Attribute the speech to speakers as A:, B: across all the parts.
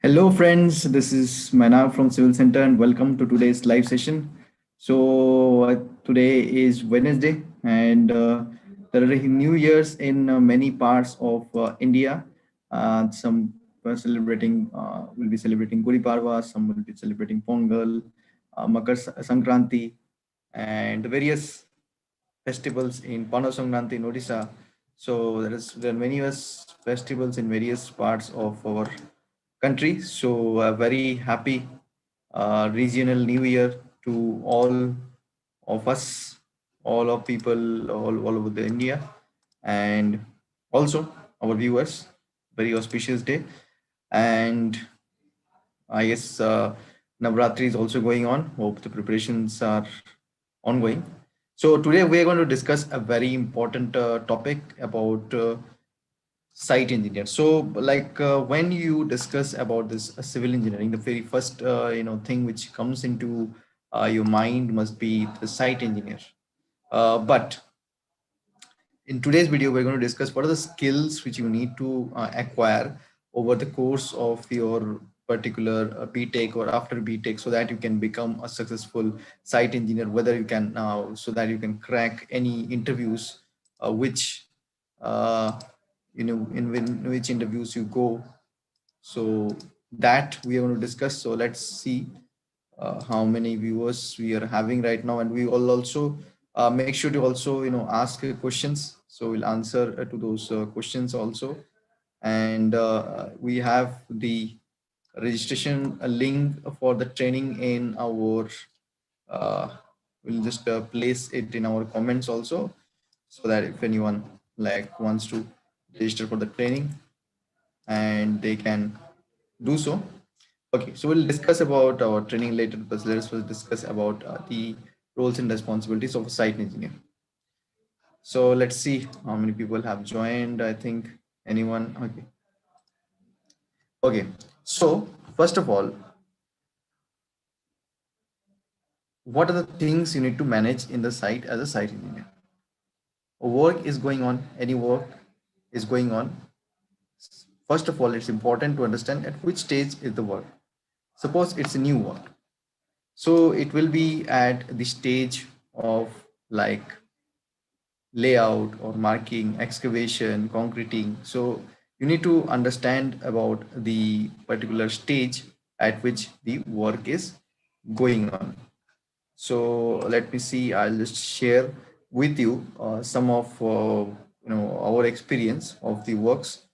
A: Hello, friends. This is Manav from Civil Center, and welcome to today's live session. Today is Wednesday, and there are New Year's in many parts of India. Some will be celebrating Gudi Parva, some will be celebrating Pongal, Sankranti, and various festivals in Pano Sankranti in Odisha. So there are many festivals in various parts of our country. So a very happy regional New Year to all of us, all of people all over the India, and also our viewers. Very auspicious day, and I guess Navratri is also going on. Hope the preparations are ongoing. So today we are going to discuss a very important topic about site engineer. So when you discuss about this civil engineering, the very first thing which comes into your mind must be the site engineer. But in today's video, we're going to discuss what are the skills which you need to acquire over the course of your particular BTech or after BTech, so that you can become a successful site engineer, whether you can so that you can crack any interviews which in which interviews you go. So that we are going to discuss. So let's see how many viewers we are having right now, and we will also make sure to also ask questions, so we'll answer to those questions also. And we have the registration link for the training in our uh, we'll just place it in our comments also, so that if anyone wants to register for the training, and they can do so. Okay, so we'll discuss about our training later, but let's first discuss about the roles and responsibilities of a site engineer. So let's see how many people have joined. I think anyone. Okay. Okay. So first of all, what are the things you need to manage in the site as a site engineer? Work is going on. Any work is going on. First of all, it's important to understand at which stage is the work. Suppose it's a new work. So it will be at the stage of like layout or marking, excavation, concreting. So you need to understand about the particular stage at which the work is going on. So let me see, I'll just share with you some of our experience of the works,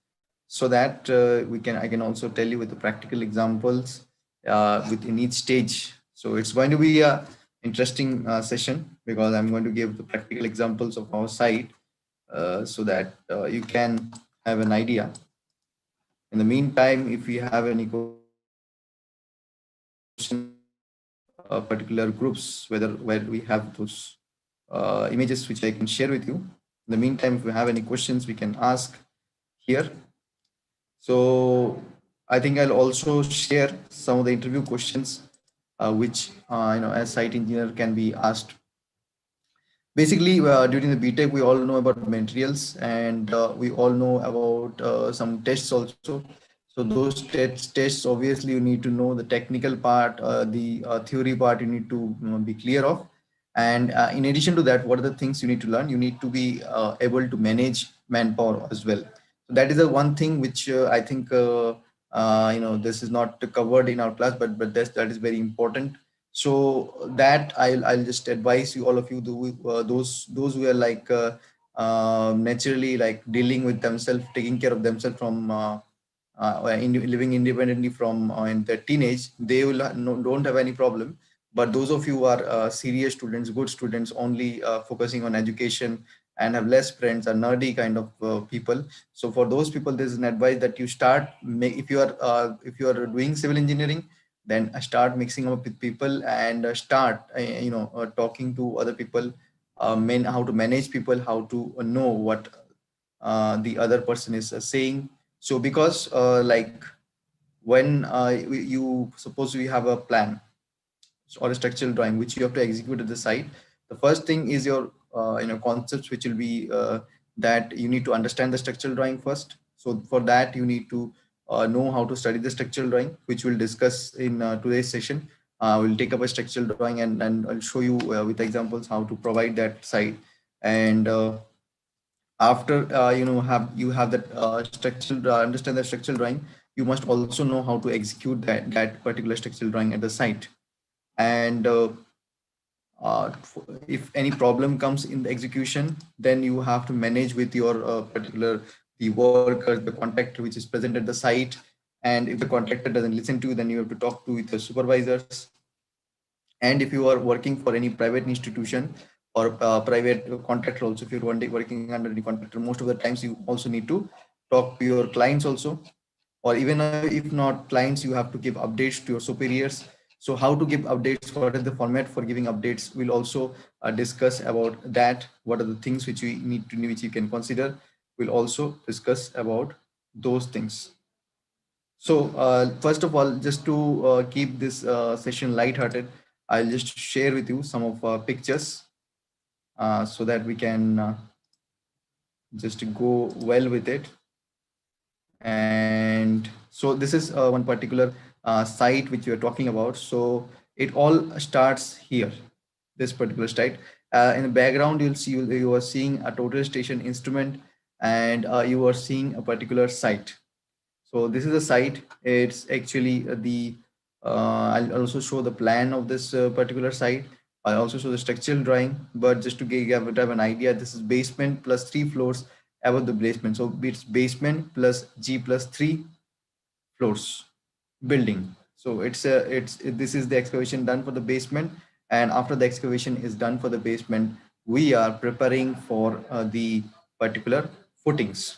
A: so that I can also tell you with the practical examples within each stage. So it's going to be a interesting session, because I'm going to give the practical examples of our site, so that you can have an idea. In the meantime, if you have any question, you can also share particular groups, where we have those images which I can share with you. In the meantime, if you have any questions, we can ask here. So I think I'll also share some of the interview questions, which as site engineer can be asked. Basically, during the BTech, we all know about materials, and we all know about some tests also. So those tests, obviously, you need to know the technical part, the theory part. You need to be clear of. And in addition to that, what are the things you need to learn? You need to be able to manage manpower as well. So that is the one thing which I think this is not covered in our class, but that is very important. So that I'll just advise you, all of you, those who are naturally like dealing with themselves, taking care of themselves from living independently from in their teenage, they will don't have any problem. But those of you who are serious students, good students, only focusing on education and have less friends, are nerdy kind of people. So for those people, there's an advice that you start if you are doing civil engineering, then start mixing up with people, and start talking to other people, how to manage people, how to know what the other person is saying. So because when you suppose we have a plan or a structural drawing which you have to execute at the site, the first thing is your concepts, which will be that you need to understand the structural drawing first. So for that, you need to know how to study the structural drawing, which we'll discuss in today's session. We'll take up a structural drawing, and I'll show you with examples how to provide that site. And after you have that structural understand the structural drawing, you must also know how to execute that particular structural drawing at the site. And if any problem comes in the execution, then you have to manage with your particular the workers, the contractor which is present at the site. And if the contractor doesn't listen to you, then you have to talk to with your supervisors. And if you are working for any private institution or private contractor also, if you're working under any contractor, most of the times you also need to talk to your clients also. Or even if not clients, you have to give updates to your superiors. So how to give updates, what is the format for giving updates, we'll also discuss about that. What are the things which we need to, which you can consider, we'll also discuss about those things. So first of all, just to keep this session light-hearted, I'll just share with you some of pictures so that we can just go well with it. And so this is one particular site which we are talking about. So it all starts here, this particular site. In the background, you'll see you are seeing a total station instrument, and you are seeing a particular site. So this is a site. It's actually I'll also show the plan of this particular site. I'll also show the structural drawing, but just to have an idea, this is basement plus 3 floors above the basement. So it's basement plus G plus 3 floors building. So this is the excavation done for the basement. And after the excavation is done for the basement, we are preparing for the particular footings.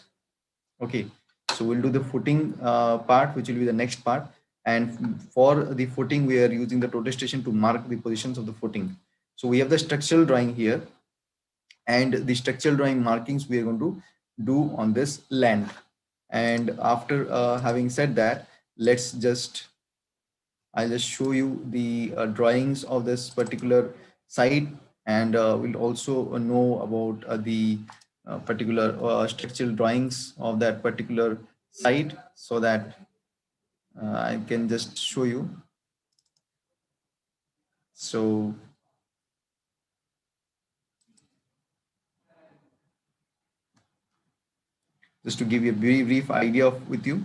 A: Okay, so we'll do the footing part, which will be the next part. And for the footing, we are using the total station to mark the positions of the footing. So we have the structural drawing here, and the structural drawing markings we are going to do on this land. And after having said that, I'll just show you the drawings of this particular site, and we'll also know about the particular structural drawings of that particular site, so that I can just show you. So just to give you a very brief idea with you,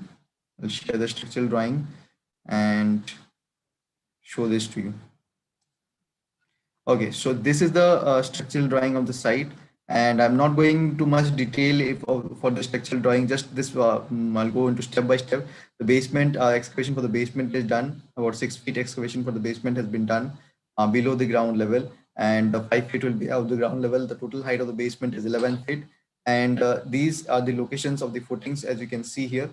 A: I'll share the structural drawing and show this to you. Okay, so this is the structural drawing of the site, and I'm not going too much detail for the structural drawing. Just this, I'll go into step by step. The basement excavation for the basement is done. About 6 feet excavation for the basement has been done below the ground level, and 5 feet will be above the ground level. The total height of the basement is 11 feet, and these are the locations of the footings, as you can see here,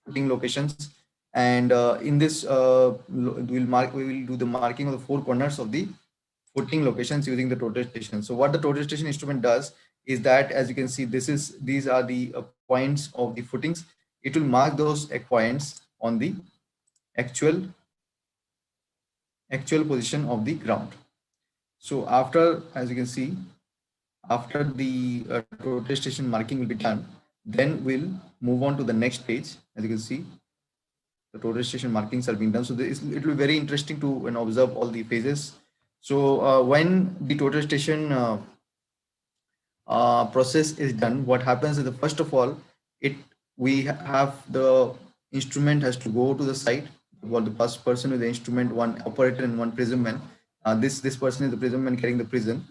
A: footing locations. And in this, we will do the marking of the 4 corners of the footing locations using the total station. So what the total station instrument does is that, as you can see, these are the points of the footings. It will mark those points on the actual position of the ground. So after, as you can see, after the total station marking will be done, then we'll move on to the next page. As you can see, the total station markings are being done. So it will be very interesting to observe all the phases. So when the total station process is done, what happens is that first of all, we have the instrument has to go to the site. What the first person with the instrument, one operator and one prism man. This person is the prism man carrying the prism.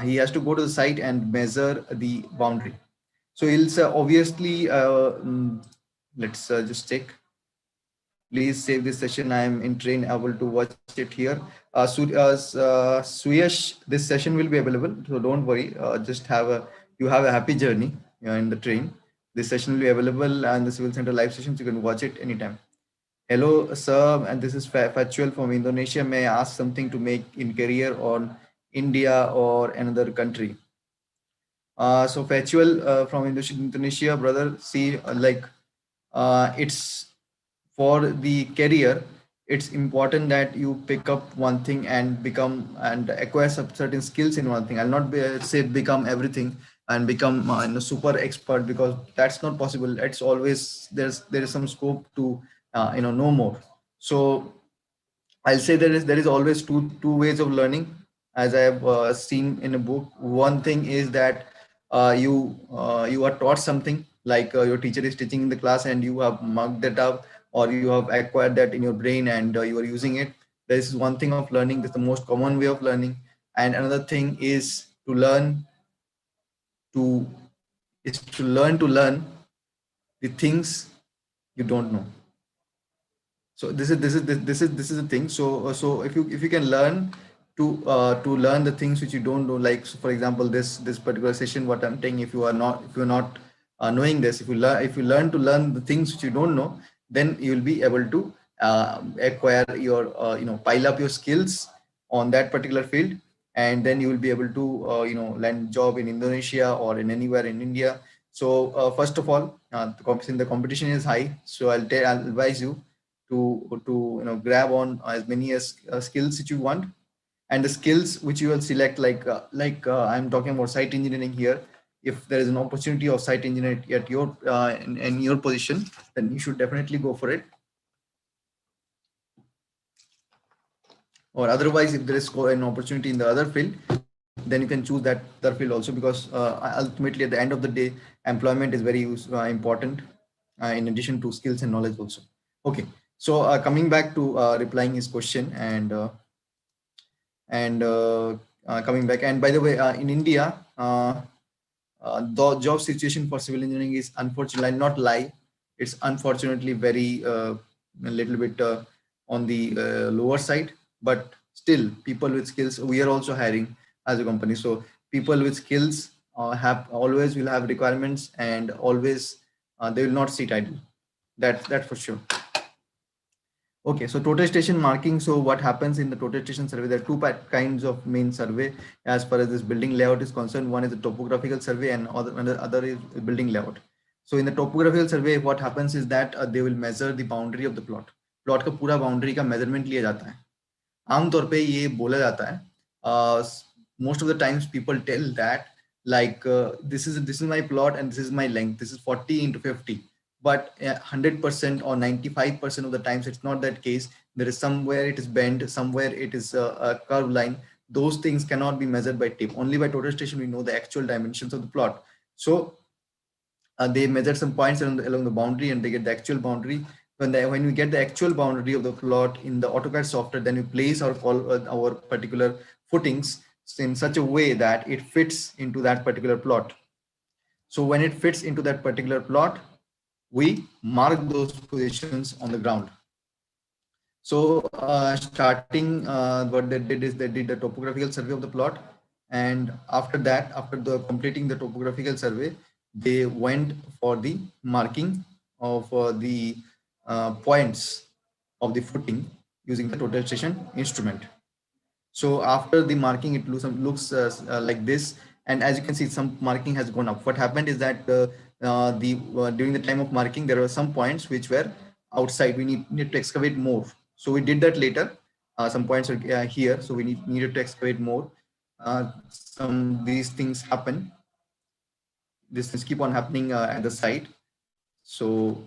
A: He has to go to the site and measure the boundary. So it's obviously let's just check. Please save this session. I am in train, able to watch it here. Suyash, this session will be available, so don't worry. Just you have a happy journey in the train. This session will be available, and the Civil Center live sessions, you can watch it anytime. Hello, sir, and this is Factual from Indonesia. May I ask something to make in career on India or another country? So Factual from Indonesia, brother. See, it's for the career, it's important that you pick up one thing and become and acquire certain skills in one thing. I'll not say become everything, and become super expert, because that's not possible. It's always there is some scope to know more. So I'll say there is always two ways of learning, as I have seen in a book. One thing is that you are taught something, like your teacher is teaching in the class and you have marked that up, or you have acquired that in your brain and you are using it. This is one thing of learning. This is the most common way of learning. And another thing is to to learn the things you don't know. So this is the thing. So if you can learn to learn the things which you don't know, like, so for example, this particular session, what I'm saying, if you're not knowing this, if you learn to learn the things which you don't know, then you will be able to acquire your pile up your skills on that particular field. And then you will be able to land job in Indonesia or in anywhere in India. So first of all, since the competition is high, so I'll advise you to grab on as many as skills that you want. And the skills which you will select, I'm talking about site engineering here. If there is an opportunity of site engineer at your in your position, then you should definitely go for it. Or otherwise, if there is an opportunity in the other field, then you can choose that other field also, because ultimately at the end of the day, employment is very important, in addition to skills and knowledge also. Okay, so coming back to replying his question, and coming back, and by the way, in India, the job situation for civil engineering is, unfortunately, I'll not lie, it's unfortunately very a little bit on the lower side. But still, people with skills, we are also hiring as a company. So people with skills have always will have requirements, and always they will not sit idle. That's for sure. Okay, so total station marking. So what happens in the total station survey? There are two kinds of main survey as far as this building layout is concerned. One is the topographical survey, and other is building layout. So in the topographical survey, what happens is that they will measure the boundary of the plot. Plot का पूरा boundary का measurement लिया जाता है. आमतौर पे ये बोला जाता है, most of the times people tell that, like, this is my plot and this is my length, this is 40 into 50. But 100% or 95% of the times it's not that case. There is somewhere it is bent, somewhere it is a curved line. Those things cannot be measured by tape. Only by total station we know the actual dimensions of the plot. So they measure some points along the boundary, and they get the actual boundary. When we get the actual boundary of the plot in the AutoCAD software, then we place our particular footings in such a way that it fits into that particular plot. So when it fits into that particular plot, we mark those positions on the ground. So starting, what they did is they did the topographical survey of the plot, and after that, after completing the topographical survey, they went for the marking of the points of the footing using the total station instrument. So after the marking, it looks like this, and as you can see, some marking has gone up. What happened is that during the time of marking, there were some points which were outside. We need to excavate more. So we did that later. Some points are here, so we needed to excavate more. Some these things happen. These things keep on happening at the site. So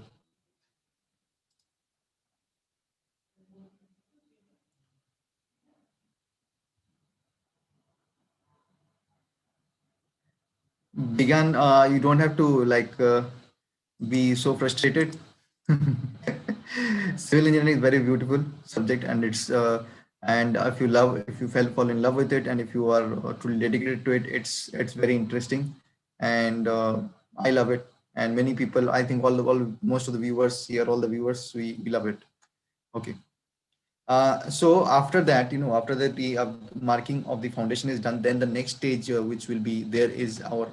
A: began, you don't have to be so frustrated. Civil engineering is very beautiful subject, and it's and if you fall in love with it, and if you are truly dedicated to it, it's very interesting. And I love it, and many people, I think all most of the viewers here, all the viewers, we love it. Okay. So after that, after that the marking of the foundation is done, then the next stage which will be there is our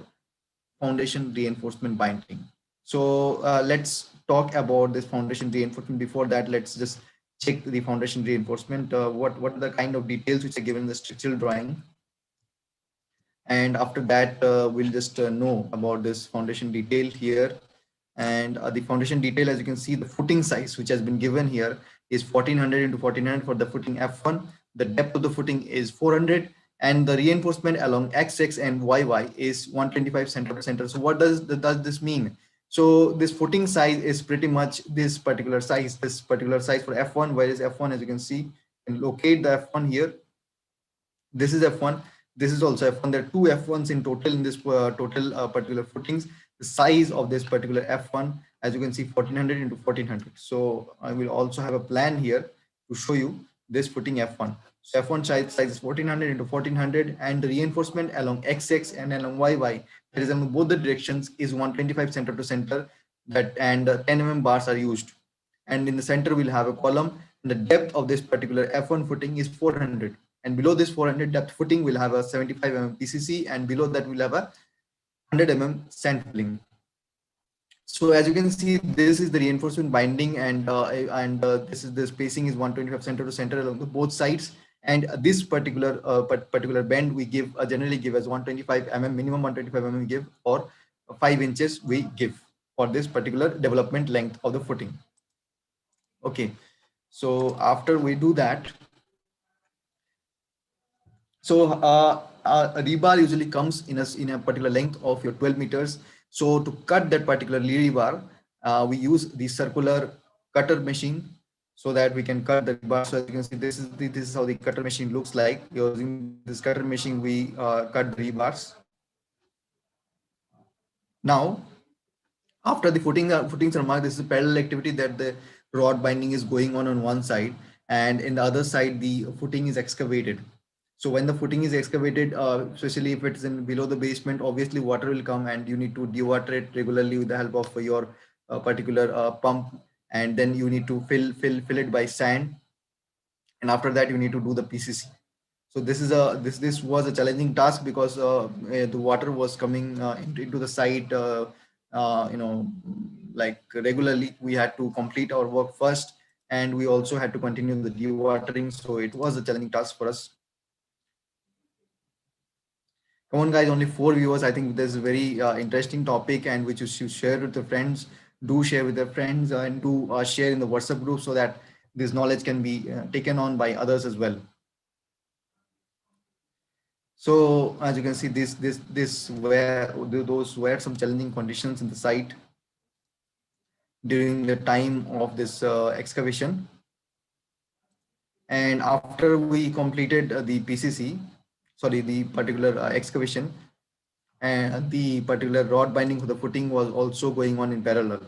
A: foundation reinforcement binding. So let's talk about this foundation reinforcement. Before that, let's just check the foundation reinforcement. What are the kind of details which are given in the structural drawing? And after that, we'll just know about this foundation detail here. And the foundation detail, as you can see, the footing size which has been given here is 1400 into 1400 for the footing F1. The depth of the footing is 400, and the reinforcement along XX and YY is 125 center to center. So what does this mean? So this footing size is pretty much this particular size for F1, whereas F1, as you can see, and locate the F1 here. This is F1. This is also F1. There are two F1s in total in this total particular footings. The size of this particular F1, as you can see, 1400 into 1400. So I will also have a plan here to show you this footing F1. So F1 size is 1400 into 1400, and the reinforcement along XX and along YY, that is in both the directions, is 125 center to center. That and 10 bars are used. And in the center we'll have a column, and the depth of this particular F1 footing is 400, and below this 400 depth footing we'll have a 75 PCC, and below that we'll have a 100 sampling. So as you can see, this is the reinforcement binding, and this is the spacing is 125 center to center along the both sides. And this particular bend we give generally give as 125 minimum 125 we give, or 5 inches we give for this particular development length of the footing. Okay, so after we do that, so a rebar usually comes in a particular length of your 12 meters. So to cut that particular rebar, we use the circular cutter machine so that we can cut the rebar. So as you can see, this is how the cutter machine looks like. Using this cutter machine, we cut the rebars. Now, after the footings are marked, this is a parallel activity that the rod binding is going on one side, and in the other side the footing is excavated. So when the footing is excavated, especially if it's in below the basement, obviously water will come, and you need to dewater it regularly with the help of your particular pump, and then you need to fill it by sand, and after that you need to do the PCC. So this was a challenging task because the water was coming into the site, like regularly. We had to complete our work first, and we also had to continue the dewatering. So it was a challenging task for us. Come on, guys, only 4 viewers. I think this is a very interesting topic, and which you should share with your friends. Do share with your friends, and do share in the WhatsApp group so that this knowledge can be taken on by others as well. So as you can see, those were some challenging conditions in the site during the time of this excavation. And after we completed the PCC, sorry, the particular excavation, and the particular rod binding for the footing was also going on in parallel.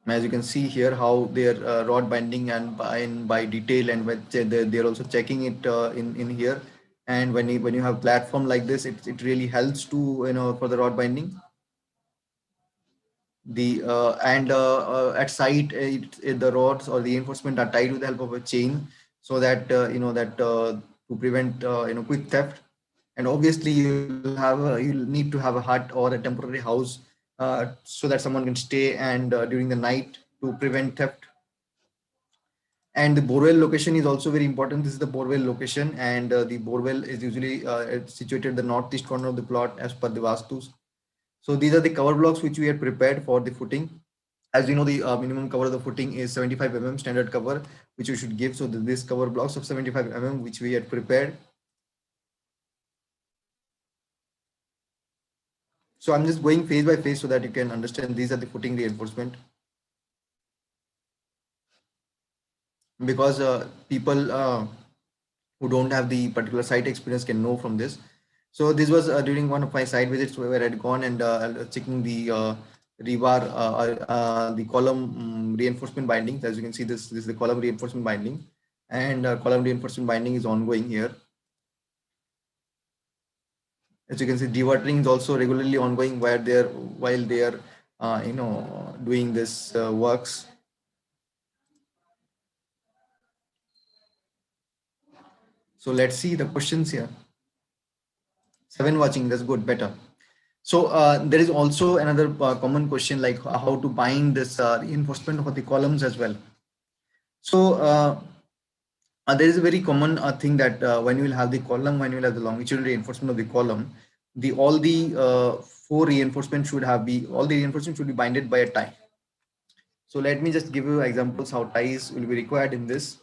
A: As you can see here, how their rod binding and by detail, and they're also checking it in here. And when you have platform like this, it really helps to for the rod binding. The at site, the rods or the reinforcement are tied with the help of a chain, so that to prevent quick theft. And obviously you'll need to have a hut or a temporary house so that someone can stay and during the night to prevent theft. And the borewell location is also very important. This is the borewell location, and the borewell is usually situated in the northeast corner of the plot as per the vastus. So these are the cover blocks which we had prepared for the footing. As you know, the minimum cover of the footing is 75 standard cover, which you should give. So this cover blocks of 75 which we had prepared. So I'm just going phase by phase so that you can understand. These are the footing reinforcement. Because people who don't have the particular site experience can know from this. So this was during one of my site visits where I had gone and checking the rebar, the column reinforcement bindings. As you can see, this is the column reinforcement binding, and column reinforcement binding is ongoing here. As you can see, dewatering is also regularly ongoing while they are doing this works. So let's see the questions here. 7 watching, that's good, better. So there is also another common question, like how to bind this reinforcement for the columns as well. So there is a very common thing that when you will have the column, when you will have the longitudinal reinforcement of the column, all the 4 reinforcement should be binded by a tie. So let me just give you examples how ties will be required in this.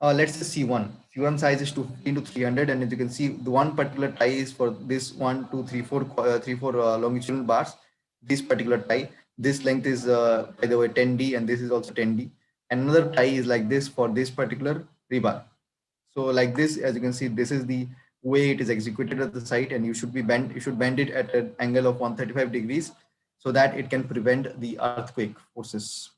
A: Let's say C1. C1 size is 215 to 300, and as you can see, the one particular tie is for this 1, 2, 3, 4, 4 longitudinal bars. This particular tie, this length is by the way 10D, and this is also 10D. And another tie is like this for this particular rebar. So like this, as you can see, this is the way it is executed at the site, and you should bend it at an angle of 135 degrees so that it can prevent the earthquake forces,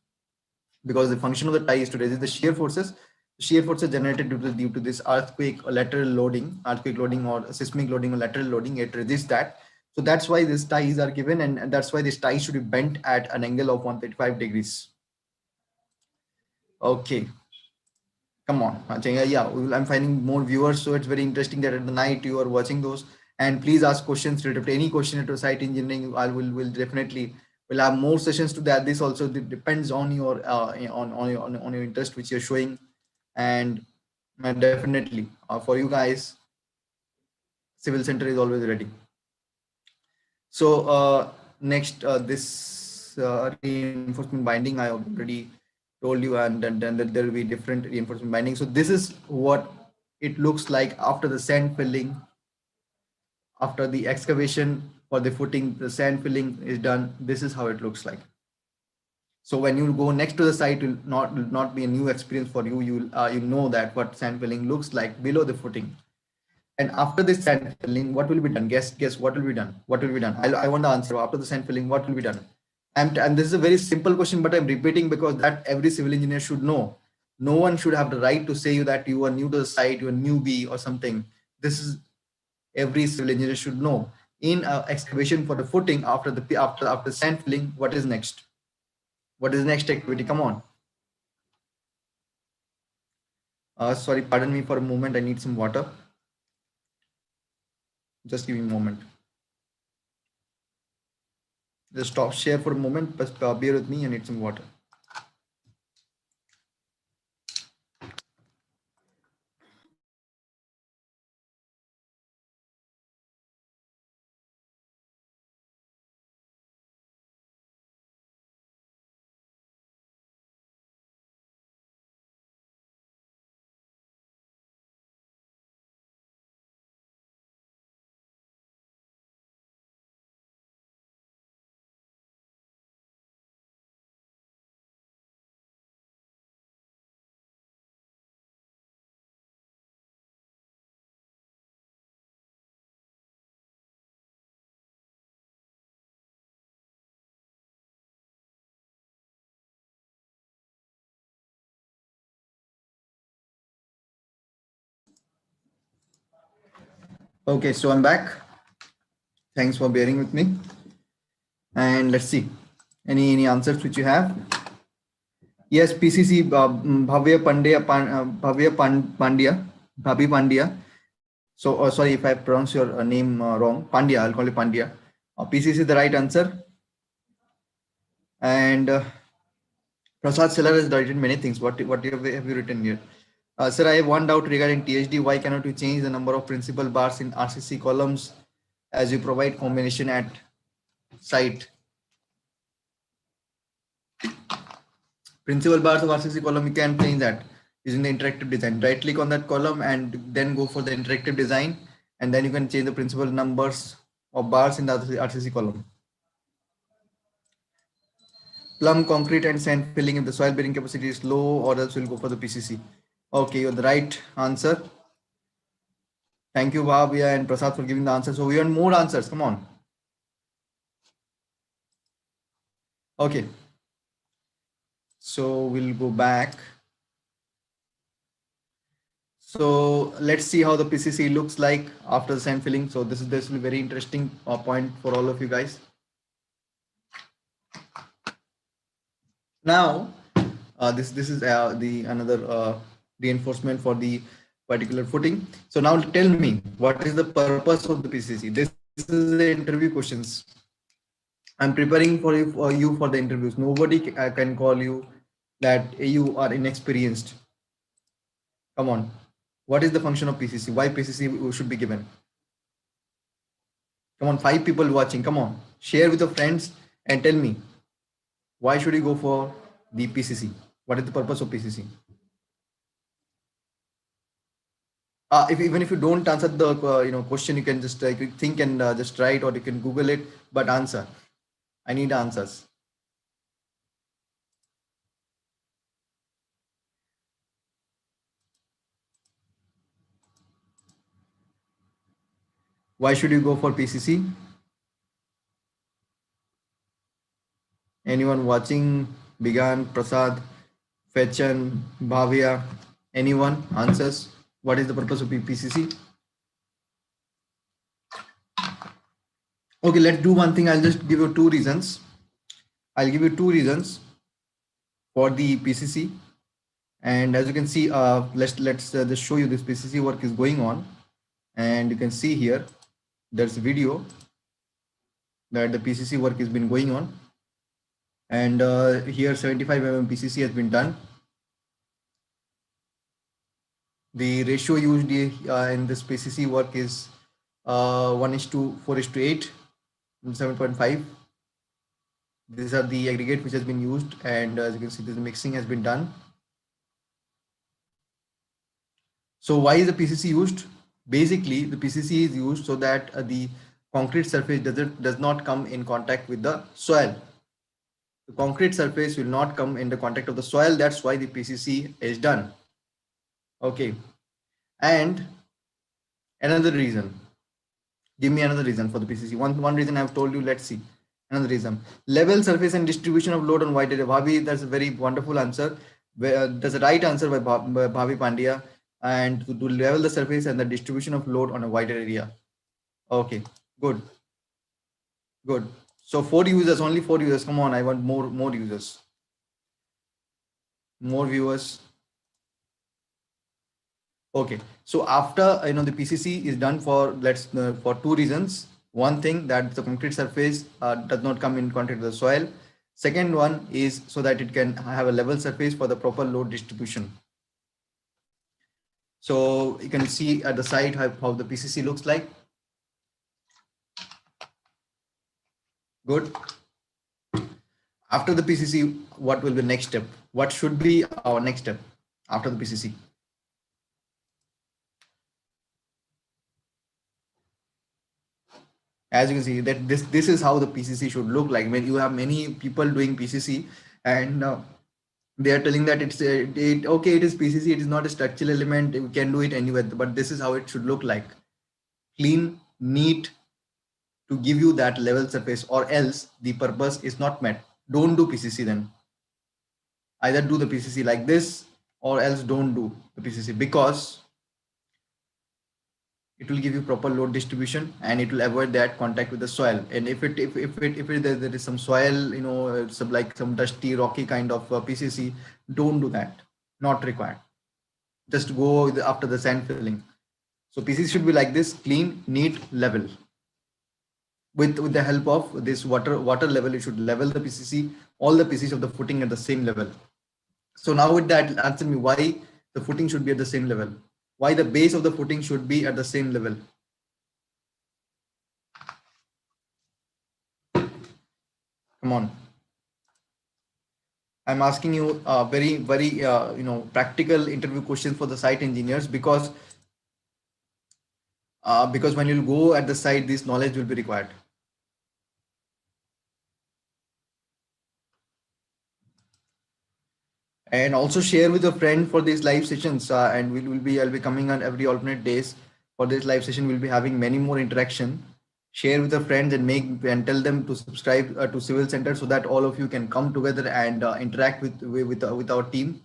A: because the function of the tie is to resist the shear forces. Shear forces generated due to this earthquake or lateral loading, or seismic loading or lateral loading, it resists that. So that's why these ties are given, and that's why this tie should be bent at an angle of 135 degrees. Okay, come on. Yeah, I'm finding more viewers, so it's very interesting that at the night you are watching those. And please ask questions related to any question to site engineering. I will definitely will have more sessions to that. This also depends on your on your interest which you're showing, and definitely for you guys, civil center is always ready. So next, this reinforcement binding I already told you, and then there will be different reinforcement binding. So this is what it looks like after the sand filling, after the excavation for the footing, the sand filling is done. This is how it looks like. So when you go next to the site, will not be a new experience for you. You know that what sand filling looks like below the footing. And after this sand filling, what will be done? Guess what will be done? What will be done? I want the answer. After the sand filling, what will be done? And this is a very simple question, but I'm repeating because that every civil engineer should know. No one should have the right to say you that you are new to the site, you're a newbie or something. This is every civil engineer should know. In excavation for the footing, after sand filling, what is next? What is the next activity? Come on. Sorry, pardon me for a moment. I need some water. Just give me a moment. Just stop share for a moment, but bear with me. I need some water. Okay, so I'm back. Thanks for bearing with me. And let's see, any answers which you have? Yes, PCC, Bhavya Pandya, Bhabi Pandya. So, sorry if I pronounce your name wrong. Pandya, I'll call you Pandya. PCC is the right answer. And Prasad Seller has written many things. What have you written here? Sir, I have one doubt regarding THD. Why cannot you change the number of principal bars in RCC columns as you provide combination at site? Principal bars of RCC column, you can change that using the interactive design. Right click on that column and then go for the interactive design, and then you can change the principal numbers of bars in the RCC column. Plumb concrete and sand filling if the soil bearing capacity is low, or else we'll go for the PCC. Okay, you're the right answer. Thank you, Bhavya and Prasad, for giving the answer. So we want more answers. Come on. Okay. So we'll go back. So let's see how the PCC looks like after the sand filling. So this will be a very interesting point for all of you guys. Now, this is the another reinforcement for the particular footing. So now tell me, what is the purpose of the PCC? This is the interview questions. I'm preparing for you for the interviews. Nobody can call you that you are inexperienced. Come on. What is the function of PCC? Why PCC should be given? Come on, 5 people watching. Come on, share with your friends and tell me. Why should you go for the PCC? What is the purpose of PCC? If even if you don't answer the question, you can just you think and just write, or you can Google it, but answer. I need answers. Why should you go for PCC? Anyone watching? Bigan, Prasad, Fechan, Bhavya, anyone answers? What is the purpose of PCC? Okay, let's do one thing. I'll just give you two reasons. I'll give you two reasons for the PCC. And as you can see, let's just show you this PCC work is going on. And you can see here, there's a video that the PCC work has been going on. And here 75 PCC has been done. The ratio used in this PCC work is 1:4:8, 7.5. These are the aggregate which has been used, and as you can see, this mixing has been done. So why is the PCC used? Basically, the PCC is used so that the concrete surface does not come in contact with the soil. The concrete surface will not come in the contact of the soil. That's why the PCC is done. Okay. And another reason. Give me another reason for the PCC. One reason I've told you. Let's see. Another reason. Level, surface, and distribution of load on wide area. Bhavi, that's a very wonderful answer. That's a right answer by Bhavi Pandya. And to level the surface and the distribution of load on a wider area. Okay, good. Good. So 4 users, only 4 users. Come on, I want more users. More viewers. Okay, so after the PCC is done for for two reasons. One thing, that the concrete surface does not come in contact with the soil. Second one is so that it can have a level surface for the proper load distribution. So you can see at the side how the PCC looks like. Good. After the PCC, what will be the next step? What should be our next step after the PCC? As you can see, that this is how the PCC should look like. When you have many people doing PCC, and they are telling that okay, it is PCC, it is not a structural element, we can do it anywhere, but this is how it should look like. Clean, neat, to give you that level surface, or else the purpose is not met. Don't do PCC then. Either do the PCC like this, or else don't do the PCC, because it will give you proper load distribution and it will avoid that contact with the soil. And if there is some soil, some like some dusty rocky kind of PCC, don't do that. Not required. Just go after the sand filling. So PCC should be like this: clean, neat, level. With the help of this water level, you should level the PCC, all the PCs of the footing at the same level. So now with that, answer me why the footing should be at the same level. Why the base of the footing should be at the same level. Come on. I'm asking you very practical interview questions for the site engineers, because when you go at the site, this knowledge will be required. And also share with your friend for these live sessions, and I'll be coming on every alternate days for this live session. We'll be having many more interaction. Share with your friends and tell them to subscribe to Civil Center, so that all of you can come together and interact with our team,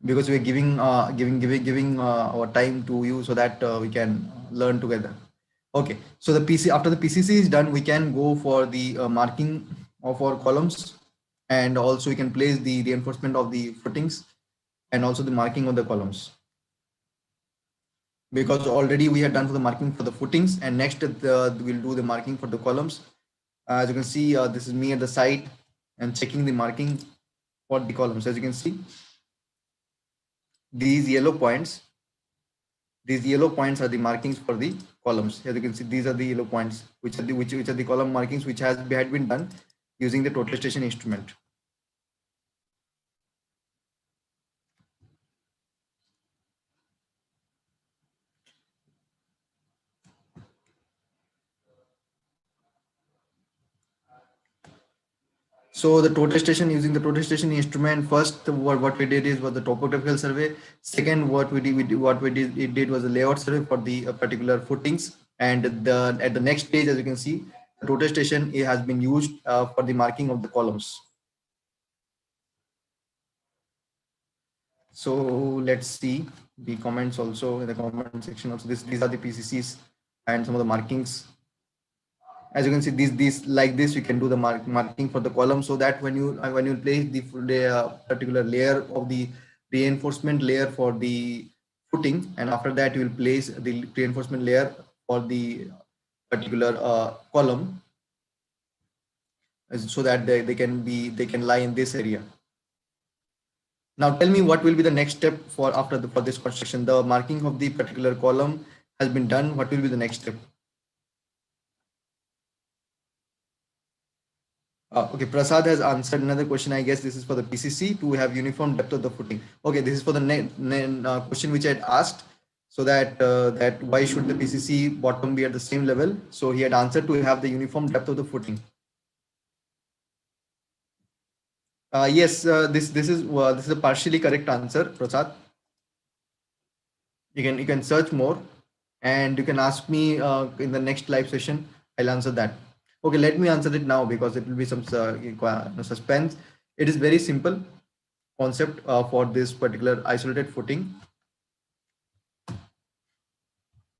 A: because we're giving our time to you, so that we can learn together. Okay, so after the PCC is done, we can go for the marking of our columns, and also we can place the reinforcement of the footings, and also the marking of the columns, because already we have done for the marking for the footings, and next we'll do the marking for the columns. As you can see, this is me at the site and checking the marking for the columns. As you can see, these yellow points, These yellow points are the markings for the columns. As you can see, these are the yellow points, which are the column markings which had been done using the total station instrument. So the total station, using the total station instrument, first what we did was the topographical survey. Second, what we did was a layout survey for the particular footings. And at the next stage, as you can see, the total station has been used for the marking of the columns. So let's see the comments also in the comment section. Also, these are the PCCs and some of the markings. As you can see, these like this, you can do the marking for the column, so that when you place the particular layer of the reinforcement layer for the footing, and after that you will place the reinforcement layer for the particular column, so that they can lie in this area. Now tell me, what will be the next step for this construction? The marking of the particular column has been done. What will be the next step? Okay, Prasad has answered another question. I guess this is for the PCC to have uniform depth of the footing. Okay, this is for the question which I had asked. So that why should the PCC bottom be at the same level? So he had answered to have the uniform depth of the footing. Yes, this is a partially correct answer, Prasad. You can search more, and you can ask me in the next live session. I'll answer that. Okay, let me answer it now because it will be some suspense. It is very simple concept for this particular isolated footing.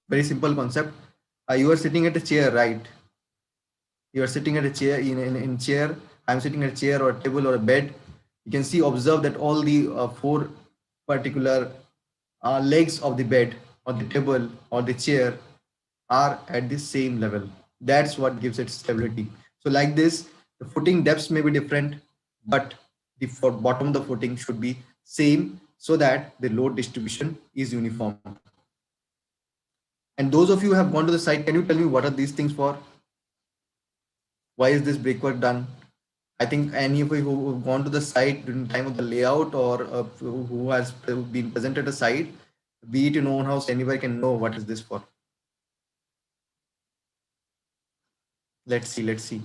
A: Very simple concept. You are sitting at a chair, right? You are sitting at a chair in chair. I'm sitting at a chair or a table or a bed. You can see, observe that all the four particular legs of the bed or the table or the chair are at the same level. That's what gives it stability. So like this, the footing depths may be different, but the bottom of the footing should be same, so that the load distribution is uniform. And those of you who have gone to the site, can you tell me what are these things for? Why is this brickwork done? I think any of you who have gone to the site during the time of the layout, or who has been present at the site, be it in own house, anywhere, can know what is this for. Let's see. Let's see.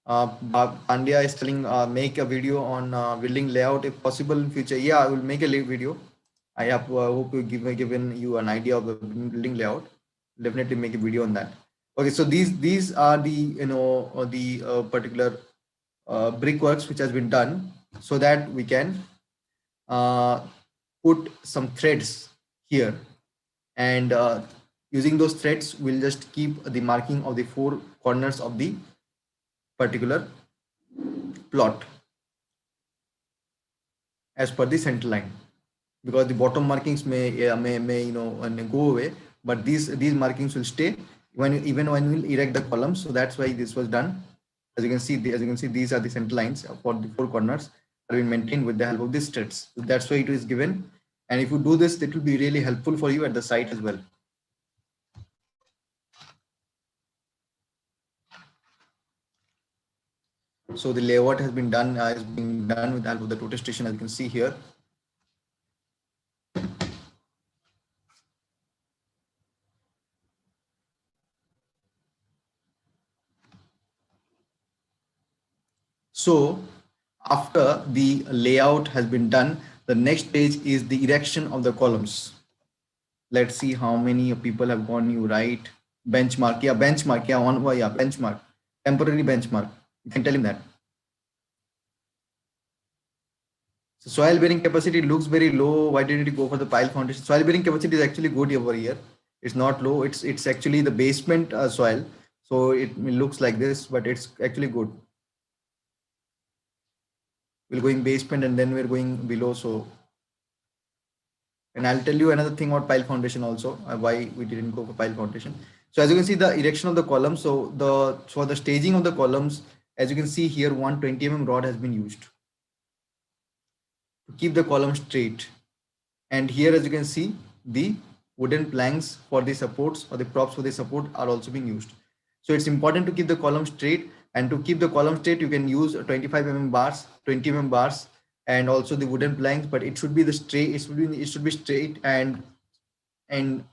A: Pandya is telling make a video on building layout if possible in future. Yeah, I will make a video. I hope to given you an idea of the building layout. Definitely make a video on that. Okay, so these are the particular brickworks which has been done, so that we can put some threads here, and using those threads we'll just keep the marking of the four corners of the particular plot as per the center line, because the bottom markings may go away, but these markings will stay even when we'll erect the columns. So that's why this was done. As you can see, these are the center lines for the four corners are being maintained with the help of these threads. So that's why it is given. And if you do this, it will be really helpful for you at the site as well. So the layout has been done with the help of the total station, as you can see here. So after the layout has been done, the next stage is the erection of the columns. Let's see how many people have gone you right. Benchmark, yeah, benchmark, yeah, benchmark, temporary benchmark. You can tell him that. So soil bearing capacity looks very low. Why didn't you go for the pile foundation? Soil bearing capacity is actually good over here. It's not low. It's actually the basement soil. So it looks like this, but it's actually good. We're going basement and then we're going below. So, and I'll tell you another thing about pile foundation also, why we didn't go for pile foundation. So as you can see, the erection of the columns. So for the staging of the columns, as you can see here, 120 mm rod has been used to keep the column straight. And here, as you can see, the wooden planks for the supports or the props for the support are also being used. So it's important to keep the column straight, and to keep the column straight, you can use 25 mm bars, 20 mm bars, and also the wooden planks, but it should be the straight, it should be straight, and in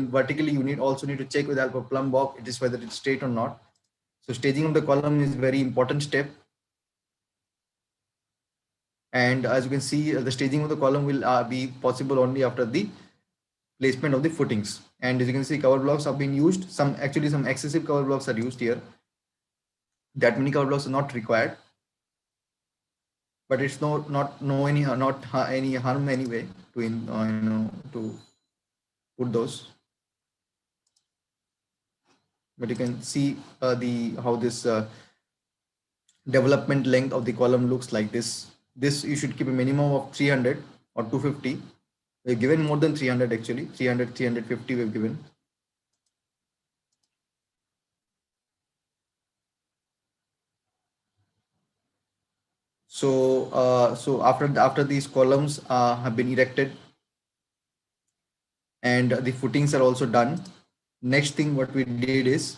A: vertically you also need to check with the help of plumb bob it is whether it's straight or not. So staging of the column is very important step. And as you can see, the staging of the column will be possible only after the placement of the footings. And as you can see, cover blocks have been used. Some excessive cover blocks are used here. That many cover blocks are not required, but it's not any harm anyway to to put those. But you can see the how this development length of the column looks like this. This you should keep a minimum of 300 or 250. We've given more than 300 actually, 300, 350 we've given. So after these columns have been erected and the footings are also done, next thing what we did is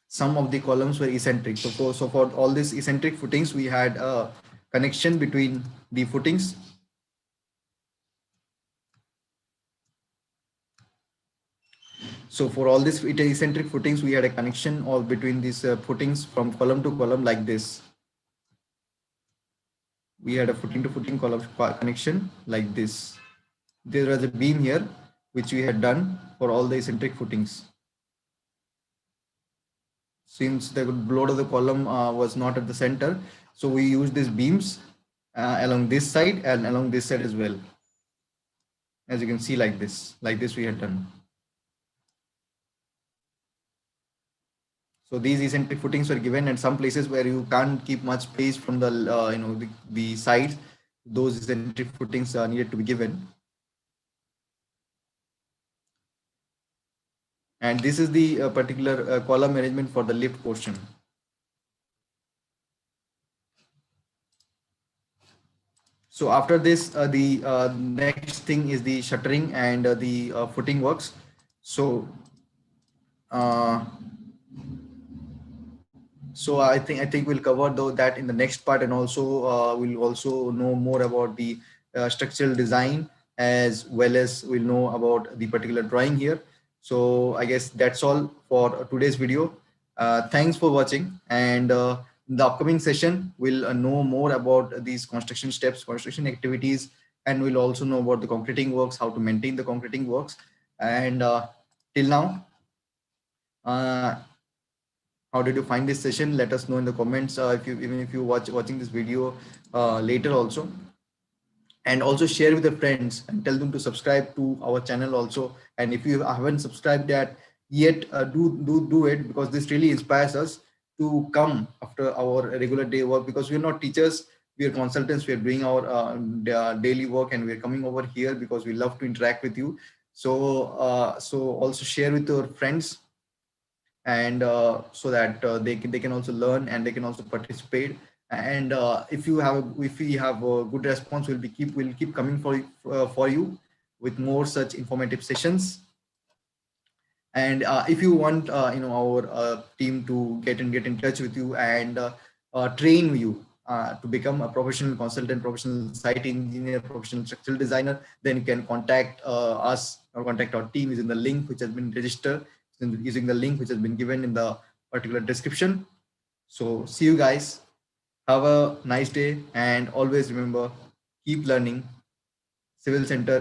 A: some of the columns were eccentric. So for all these eccentric footings, we had a connection between the footings. So for all these eccentric footings, we had a connection all between these footings from column to column like this. We had a footing to footing column connection like this. There was a beam here, which we had done for all the eccentric footings. Since the load of the column was not at the center, so we used these beams along this side and along this side as well. As you can see, like this we had done. So these eccentric footings were given, and some places where you can't keep much space from the the sides, those eccentric footings are needed to be given. And this is the particular column arrangement for the lift portion. So after this, the next thing is the shuttering and the footing works. So so I think we'll cover that in the next part, and also we'll also know more about the structural design, as well as we'll know about the particular drawing here. So I guess that's all for today's video. Thanks for watching, and in the upcoming session we'll know more about these construction steps, construction activities, and we'll also know about the concreting works, how to maintain the concreting works. And till now, how did you find this session? Let us know in the comments. If you watching this video later also, and also share with your friends and tell them to subscribe to our channel also. And if you haven't subscribed that yet, do it, because this really inspires us to come after our regular day work, because we're not teachers, we are consultants. We are doing our daily work, and we're coming over here because we love to interact with you. So also share with your friends, and so that they can also learn and they can also participate. And if we have a good response, we'll keep coming for you with more such informative sessions. And if you want our team to get in touch with you and train you to become a professional consultant, professional site engineer, professional structural designer, then you can contact us or contact our team using the link which has been registered, using the link which has been given in the particular description. So see you guys. Have a nice day, and always remember, keep learning. Civil Center